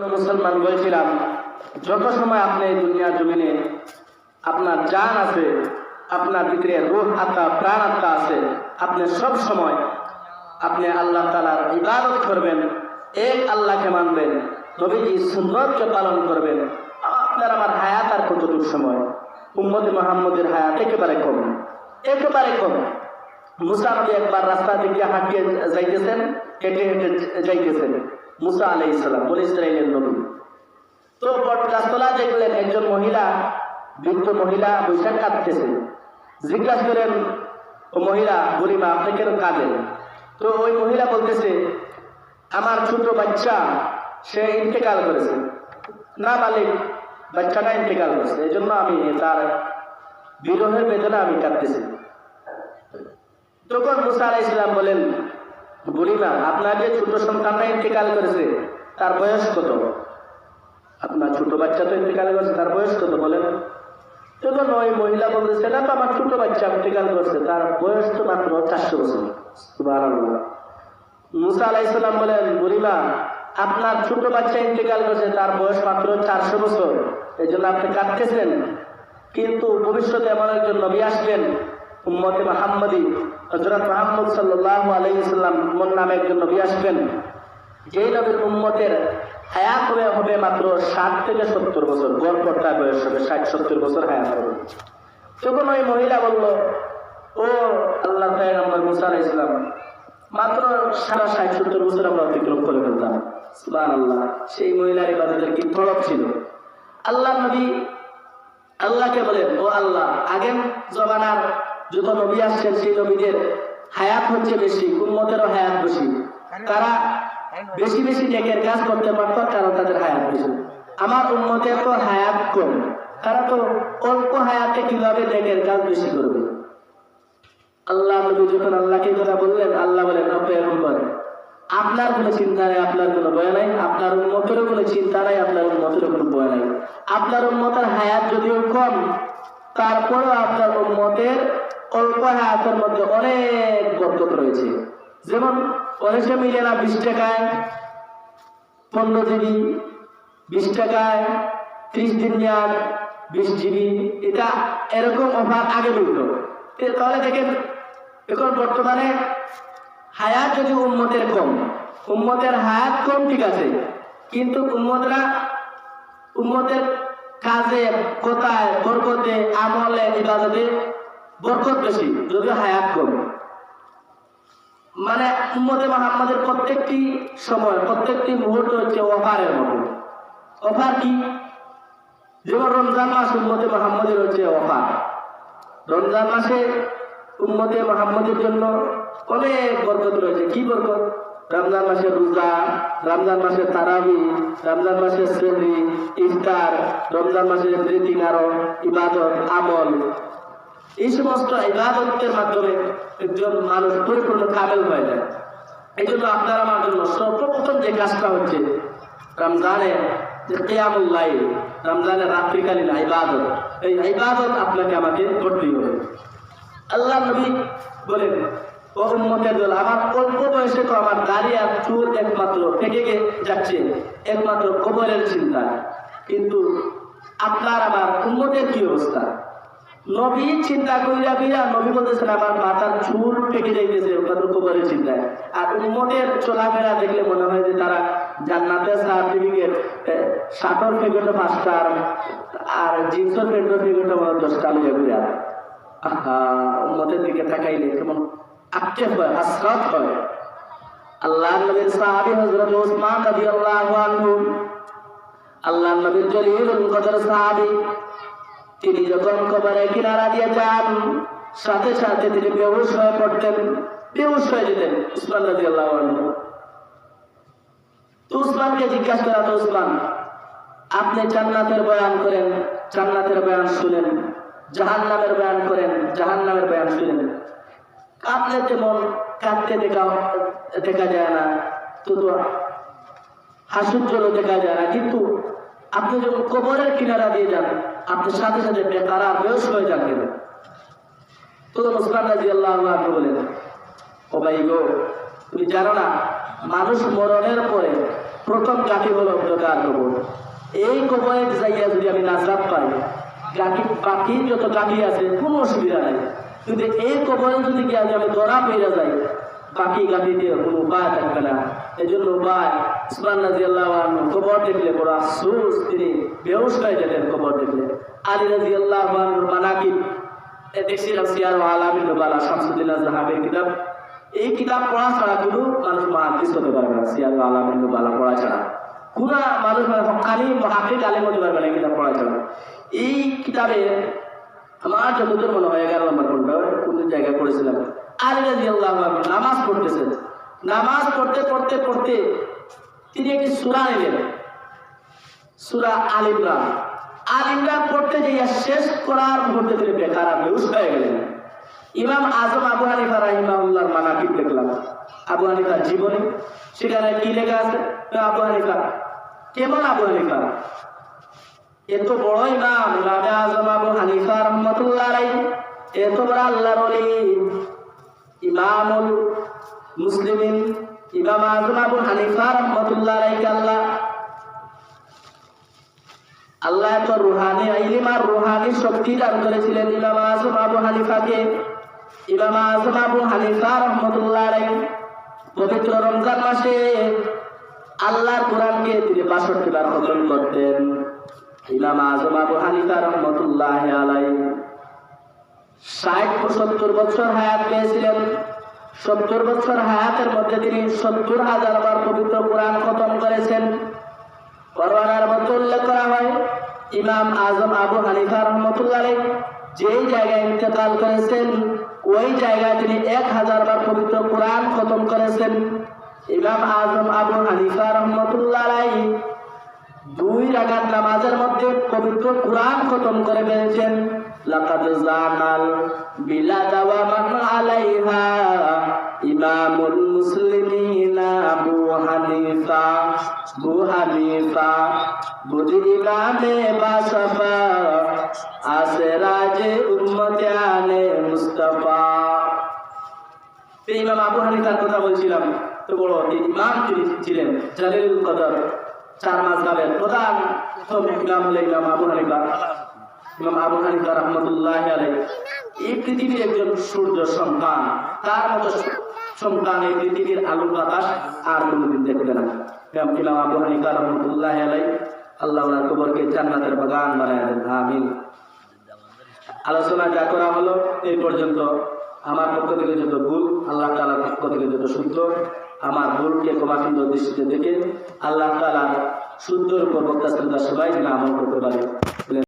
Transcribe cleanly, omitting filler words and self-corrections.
মুসলমান বলছিলাম, যত সময় আপনি দুনিয়া জমিনে আপনার জান আছে, আপনার ভিতরে রূহ আত্মা প্রাণ আত্মা আছে, আপনি সব সময় আপনি আল্লাহ তাআলার ইবাদত করবেন, এক আল্লাহকে মানবেন, নবীজি সুন্নতকে পালন করবেন। আপনার আমার হায়াত আর কতটুকু সময়? উম্মতে মুহাম্মদের হায়াত একেবারে কম, একেবারে কম। মুসা নবী একবার রাস্তা দিকে হাঁটিয়ে যাইতেছেন, হেঁটে হেঁটে যাইতেছেন। মুসা আলাইহিস সালাম বলে ইসরাইলের নবী। তো বট গাছতলা দেখলেন একজন মহিলা, বৃদ্ধ মহিলা বৈশাখ কাঁদতেছে। জিজ্ঞাসা করেন, ও মহিলা বুড়িমা, আপনি কেন কাঁদেন? তো ওই মহিলা বলতেছে, আমার ছোট বাচ্চা সে ইন্তেকাল করেছে, না মালিক, বাচ্চাটা ইন্তেকাল করেছে, এই জন্য আমি তার বিরহের বেদনা আমি কাঁদতেছি। তখন মুসা আলাইহিস সালাম বলেন, বুড়িমা, আপনার যে ছোট সন্তানটা ইন্তেকাল করেছে তার বয়স কত? আপনার ছোট বাচ্চা তো ইন্তেকাল করেছে, তার বয়স কত বলেন? তখন ওই মহিলা বলতেছে, না তো আমার ছোট বাচ্চা ইন্তেকাল করছে, তার বয়স তো মাত্র 400 বছর। সুবহানাল্লাহ। মুসা আলাইহিস সালাম বলেন, বুড়িমা, আপনার ছোট বাচ্চা ইন্তেকাল করছে, তার বয়স মাত্র 400 বছর, এই জন্য আপনি কাঁদতেছেন। কিন্তু ভবিষ্যতে এমন একজন নবী আসবেন, উম্মতে মুহাম্মদী, হযরত মুহাম্মদ সাল্লাল্লাহু আলাইহি সাল্লাম নামে একজন নবী আসবেন, যেই নবীর উম্মতের হায়াত হবে মাত্র 60 থেকে 70 বছর, গড়পড়তা বয়স হবে 60-70 বছর হায়াত হবে। তখন ওই মহিলা বলল, ও আল্লাহর পয়গম্বর মুসা আলাইহিস সালাম, মাত্র 60-70 বছর আমরা অতিক্রম করে ফেলতাম। সুবহানাল্লাহ। সেই মহিলার ইবাদতের কি তড়প ছিল! আল্লাহ নবী আল্লাহকে বলেন, ও আল্লাহ, আগের জমানার যত নবী আসছেন সেই নবীদের হায়াত হচ্ছে বেশি, উম্মতেরও হায়াত বেশি, তারা বেশি বেশি নেকের কাজ করতে পারত, কারণ তাদের হায়াত বেশি। আমার উম্মতের তো হায়াত কম, তারা তো অল্প হায়াতে কিভাবে নেকের কাজ বেশি করবে? আল্লাহ নবী যখন আল্লাহকে কথা বললেন, আল্লাহ বলেন, পয়গম্বর, আপনার কোনো চিন্তা নাই, আপনার কোনো ভয় নাই, আপনার উম্মতেরও কোনো চিন্তা নাই, আপনার উম্মতেরও কোনো ভয় নাই। আপনার উম্মতের হায়াত যদিও কম, তারপরেও আপনার উম্মতের অল্প হায়াতের মধ্যে অনেক বরকত রয়েছে। যেমন অনেকে মিলে না 20 টাকায় 15 জিবি, 20 টাকায় 30 দিন মেয়াদ 20 জিবি, এটা এরকম অফার আগে মিলত। তাহলে দেখেন, এখন বর্তমানে হায়াত যদি উম্মতের কম, উম্মতের হায়াত কম ঠিক আছে, কিন্তু উম্মতের কাজে, কথায়, বরকতে, আমলে, ইবাদতে বরকত বেশি, যদিও হায়াত কম। মানে উম্মতে মুহাম্মাদের প্রত্যেকটি সময়, প্রত্যেকটি মুহূর্ত হচ্ছে অফারের মতো। অফার কি? যেমন রমজান মাস উম্মতে মুহাম্মাদের হচ্ছে অফার। রমজান মাসে উম্মতে মুহাম্মাদের জন্য অনেক বরকত রয়েছে। কি বরকত? রমজান মাসের রোজা, রমজান মাসের তারাবি, রমজান মাসের সেহরি, ইফতার, রমজান মাসের ব্রিথিং, আরো ইবাদত, আমল, এই সমস্ত ইবাদতের মাধ্যমে একজন মানুষ পরিপূর্ণ কামেল হয়ে যায়। এই জন্য আপনার আমার জন্য সর্বপ্রথম যে কাজটা হচ্ছে রমজানে যে কিয়ামুল লাইল, রমজানের রাত্রিকালীন ইবাদত, এই ইবাদত আপনাকে আমাকে করতেই হবে। আল্লাহ নবী বলেন, ও উম্মতের দল, আমার অল্প বয়সে তো আমার দাড়ি আর চুল একমাত্র পেকে যাচ্ছে, একমাত্র কবরের চিন্তা। কিন্তু আপনার আমার উম্মতের কি অবস্থা? নবী চিন্তা কইরা কইরা নবী বলতেছেন, আমার মাথার চুল পেকে যাইতেছে, একমাত্র কবরের চিন্তায়। আর উম্মতের চলাফেরা দেখলে মনে হয় যে তারা জান্নাতের সার্টিফিকেট, শার্টের প্যাকেটও 5টা আর জিন্সের প্যান্টের প্যাকেটও 10টা লইয়া ঘুরে। উম্মতের দিকে তাকাইলে কেমন আক্ষেপ হয়, হাসরাত হয়। আল্লাহ নবীর সাহাবী হযরত ওসমান রাদিয়াল্লাহু আনহু, আল্লাহ নবীর জলিলুল কদর সাহাবী, তিনি যখন কবরের কিনারা দিয়ে যান, সাথে সাথে তিনি বেহুশ হয়ে পড়তেন, বেহুশ হয়ে যেতেন উসমান রাদিয়াল্লাহু আনহু। তো উসমানকে জিজ্ঞাসা করা, তো উসমান, আপনি জান্নাতের বয়ান করেন, জান্নাতের বয়ান শুনেন, জাহান্নামের বয়ান করেন, জাহান্নামের বয়ান শুনেন, কাঁদলে তেমন কাঁদতে দেখা যায় না, তো হাসুজ্জ্বল দেখা যায় না, কিন্তু আপনি যখন কবরের কিনারা দিয়ে যান, আপনি সাথে সাথে বেকার বেহুশ হয়ে যান কেন? তো উসমান রাদিয়াল্লাহু আনহু বলেন, ও ভাই গো, তুমি জানো না, মানুষ মরণের পরে প্রথম গাঠি হলো অন্ধকার কবর। এই কবরে যাইয়া যদি আমি নাজাত পাই, বাকি যত গাঠি আছে কোনো অসুবিধা নাই, কিন্তু এই কবরে যদি গিয়ে আমি ধরা পেয়ে যাই, বাকি গাঠি দিয়ে কোনো উপায় থাকবে না। এই জন্য উপায় উসমান রাদিয়াল্লাহু আনহু কবর দেখলে বড় আফসোস, তিনি বেহুশ হয়ে যেতেন কবর দেখলে। আলী রাদিয়াল্লাহু আনহুর মানাকিব দেখছিলাম সিয়ার আলামিন নুবালা, শামসুদ্দিন আজহাবের কিতাব। এই কিতাব পড়া ছাড়া কোনো মানুষ মুহাদ্দিস হতে পারবে না। সিয়ার আলামিন নুবালা পড়া ছাড়া কোনো মানুষ হক্কানি মুহাক্কিক আলেম হতে পারবে না এই কিতাব পড়া ছাড়া। এই কিতাবে আমার যতদূর মনে হয় 11 নম্বর খণ্ড কোন জায়গায় পড়েছিলাম, আলী রাদিয়াল্লাহু আনহু নামাজ পড়তেছেন। নামাজ পড়তে পড়তে পড়তে তিনি একটি সূরা নিলেন, সূরা আল ইমরান। আল ইমরান পড়তে গিয়ে শেষ করার মুহূর্তে তিনি বেকার বেহুশ হয়ে গেলেন। ইমাম আজম আবু হানিফা রাহিমাহুল্লাহর মানাকিব দেখলাম, আবু হানিফার জীবনী, সেখানে কি লেখা আছে? আবু হানিফা কেমন? আবু হানিফা এত বড় ইমাম, ইমামে আজম আবু হানিফা রাহমাতুল্লাহ আলাইহি, এত বড় আল্লাহর ওলি, ইমামুল মুসলিমিন, ইমাম আজম আবু হানিফা রাহমাতুল্লাহ আলাইহি। আল্লাহ এত রুহানি ইলম আর রুহানি শক্তি দান করেছিলেন ইমাম আজম আবু হানিফাকে। ইমাম আজম আবু হানিফা রাহমাতুল্লাহ আলাইহি পবিত্র রমজান মাসে আল্লাহর কোরআনকে তিনি 62 বার খতম করতেন। ইমাম আজম আবু হানিফা রাহমাতুল্লাহ আলাইহি 60-70 বছর হায়াত পেয়েছিলেন। 70 বছর হায়াতের মধ্যে তিনি 70,000 বার পবিত্র কোরআন খতম করেছেন। কোরআনের মধ্যে উল্লেখ করা হয় ইমাম আজম আবু হানিফা রাহমাতুল্লাহ আলাইহি যেই জায়গায় ইন্তেকাল করেছেন, ওই জায়গায় তিনি 1000 বার পবিত্র কোরআন খতম করেছেন। ইমাম আজম আবু হানিফা রাহমাতুল্লাহ আলাইহি 2 রাকাত নামাজের মধ্যে পবিত্র কোরআন খতম করে ফেলেছেন। লাকাদ জানাল বিলাদা ওয়া মান আলাইহা ইমামুল মুসলিমিন আবু হানিফা, আবু হানিফা বুঝ ইমামে বাসফা আসরাজে উম্মতে আলে মুস্তাফা। ইমাম আবু হানিফার কথা বলছিলাম, তো বড় ইমাম তিনি ছিলেন, জালিলুল কদর, 4 মাযহাবের প্রধান ইমাম হলেন ইমাম আবু হানিফা। ইমাম আবু হানিফা রাহমাতুল্লাহ আলাইহি এই পৃথিবীর একজন সূর্য সন্তান, তার মতো সন্তান এই পৃথিবীর আলো বাতাস আর কোনোদিন দেখবে না। ইমাম আবু হানিফা রাহমাতুল্লাহ আলাইহি আল্লাহ ওনার কবরকে জান্নাতের বাগান বানায় দেন, আমিন। আলোচনা যা করা হলো এই পর্যন্ত, আমার পক্ষ থেকে যত ভুল, আল্লাহ তাআলার পক্ষ থেকে যত শুদ্ধ, আমার ভুলকে ক্ষমা সুন্দর দৃষ্টিতে দেখে আল্লাহ তাআলা সুন্দর উপর বক্তা সবাই যেন আমল করতে পারে।